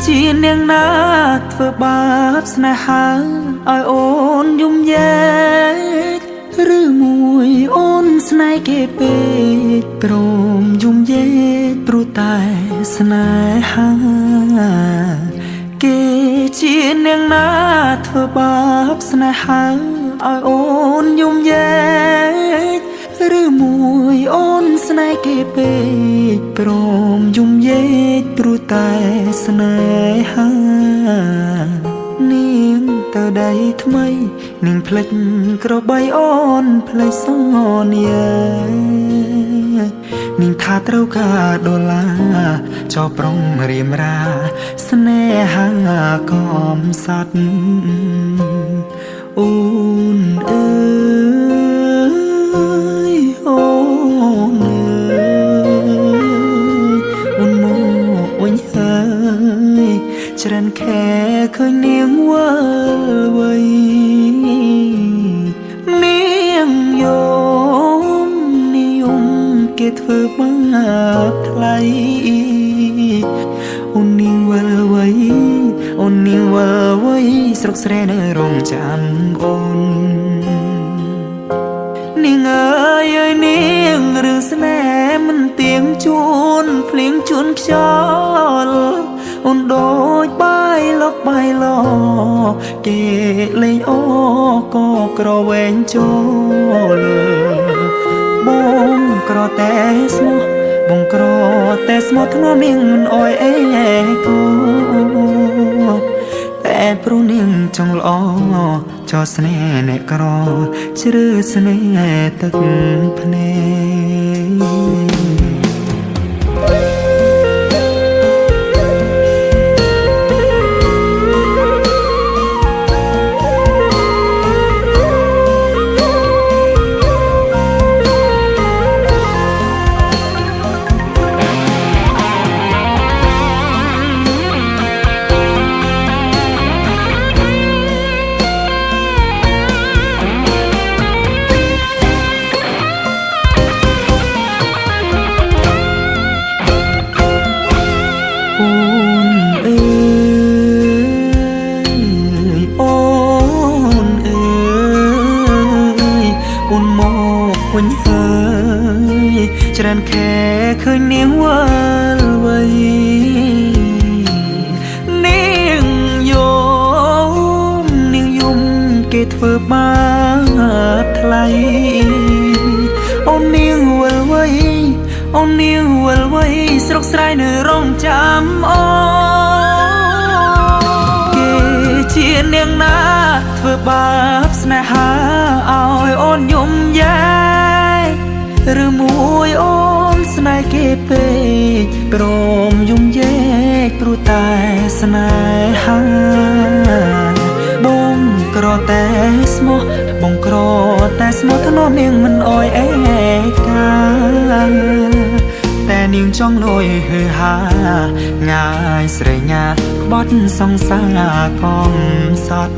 ជានាងណាធ្វើបាបស្នេហាឲ្យអូនយំយែកឬមួយអូនស្នេហ៍គេពេកព្រមយំយែកព្រោះតែស្នេហាគេជានាងណាធ្វើបាបស្នេហាឲ្យអូនយំយែកឬមួយអូនស្នេហ៍គេពេកព្រមយំយែកព្រោះតែស្នេហានាងទៅដៃថ្មីនាងភ្លេចក្របីអូនភ្លេចសន្យានាងថាត្រូវការដុល្លារចោប្រុងរៀមរាស្នេហាកំសត់អូនអើយអូនអើយអូនមកវិញហើយច្រើនខែឃើញនាងវើវៃនាងយំនិយមគេធ្វើបាបថ្លៃអូននាងវល់វៃអូននាងវល់វៃស្រុកស្រែនៅរងចាំអូននាងអើយអើយនាងរឿងស្នេហ៍មិនទៀងជួនភ្លៀងជួនខ្យល់អូនដូចបាយលុកបាយឡគេលេងអូក៏ក្រវែងចូលបងក្រតែស្មោះបងក្រតែស្មោះធ្នមនាងមិនអោយអេគូតែព្រោះនាងចង់ល្អចោស្នេហ៍អ្នកក្រជ្រើស្នេហ៍ទឹកភ្នែកវិញហើយច្រើនខែឃើញនាងវល់វៃនាងយំគេធ្វើបាបថ្លៃអូននាងវល់វៃអូននាងវល់វៃស្រុកស្រែនៅរងចាំអូគេជានាងណាធ្វើបាបស្នេហាឲ្យអូនយំយែឬមួយអូនស្នេហ៍គេពេកព្រមយំយែកព្រោះតែស្នេហាបងក្រតែស្មោះបងក្រតែស្មោះធ្នមនាងមិនអោយអេកាតែនាងចង់លួយហឺហាងាយស្រែញាក្បត់សង្សារកំសត់